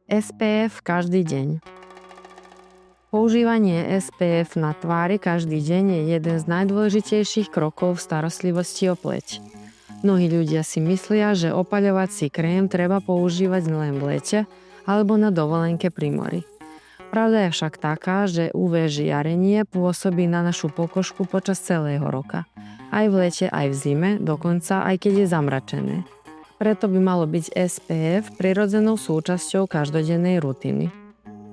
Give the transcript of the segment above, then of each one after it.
SPF každý deň. Používanie SPF na tvári každý deň je jeden z najdôležitejších krokov v starostlivosti o pleť. Mnohí ľudia si myslia, že opaľovací krém treba používať len v lete alebo na dovolenke pri mori. Pravda je však taká, že UV žiarenie pôsobí na našu pokožku počas celého roka. Aj v lete, aj v zime, dokonca aj keď je zamračené. Preto by malo byť SPF prirodzenou súčasťou každodennej rutiny.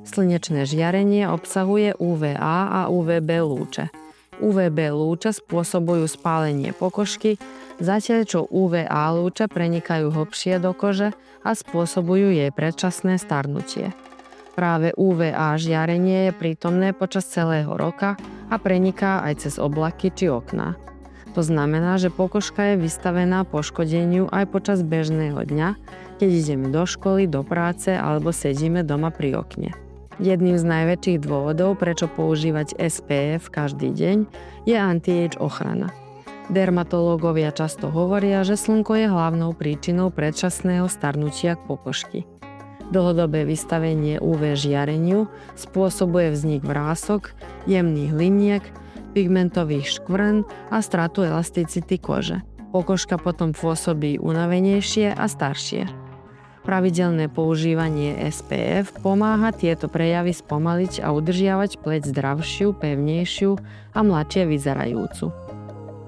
Slnečné žiarenie obsahuje UVA a UVB lúče. UVB lúče spôsobujú spálenie pokožky, zatiaľ čo UVA lúče prenikajú hlbšie do kože a spôsobujú jej predčasné starnutie. Práve UVA žiarenie je prítomné počas celého roka a preniká aj cez oblaky či okná. To znamená, že pokožka je vystavená poškodeniu aj počas bežného dňa, keď ideme do školy, do práce alebo sedíme doma pri okne. Jedným z najväčších dôvodov, prečo používať SPF každý deň, je anti-age ochrana. Dermatológovia často hovoria, že slnko je hlavnou príčinou predčasného starnutia pokožky. Dlhodobé vystavenie UV žiareniu spôsobuje vznik vrások, jemných liniek, pigmentových škvrn a stratu elasticity kože. Pokožka potom pôsobí unavenejšie a staršie. Pravidelné používanie SPF pomáha tieto prejavy spomaliť a udržiavať pleť zdravšiu, pevnejšiu a mladšie vyzerajúcu.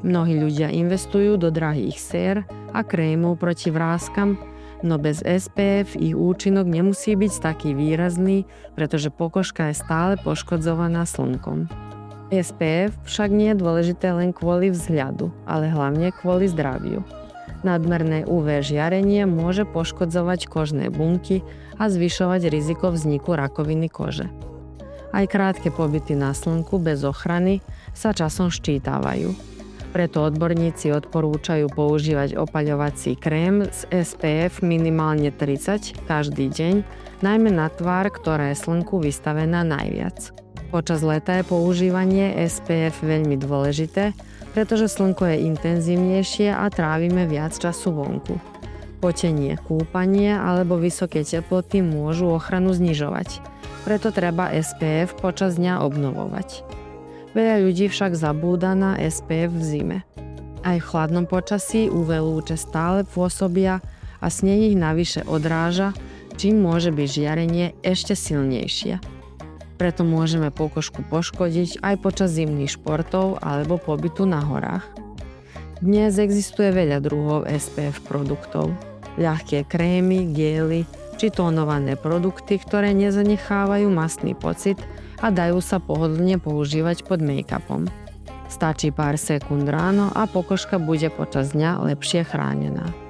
Mnohí ľudia investujú do drahých sér a krémov proti vráskom, no bez SPF ich účinok nemusí byť taký výrazný, pretože pokožka je stále poškodzovaná slnkom. SPF však nie je dôležité len kvôli vzhľadu, ale hlavne kvôli zdraviu. Nadmerné UV žiarenie môže poškodzovať kožné bunky a zvyšovať riziko vzniku rakoviny kože. Aj krátke pobyty na slnku bez ochrany sa časom ščítavajú. Preto odborníci odporúčajú používať opaľovací krém z SPF minimálne 30 každý deň, najmä na tvár, ktorá je slnku vystavená najviac. Počas leta je používanie SPF veľmi dôležité, pretože slnko je intenzívnejšie a trávime viac času vonku. Potenie, kúpanie alebo vysoké teploty môžu ochranu znižovať, preto treba SPF počas dňa obnovovať. Veľa ľudí však zabúda na SPF v zime. Aj v chladnom počasí UV lúče stále pôsobia a sneh ich navyše odráža, čím môže byť žiarenie ešte silnejšie. Preto môžeme pokožku poškodiť aj počas zimných športov alebo pobytu na horách. Dnes existuje veľa druhov SPF produktov. Ľahké krémy, gély či tónované produkty, ktoré nezanechávajú mastný pocit a dajú sa pohodlne používať pod make-upom. Stačí pár sekúnd ráno a pokožka bude počas dňa lepšie chránená.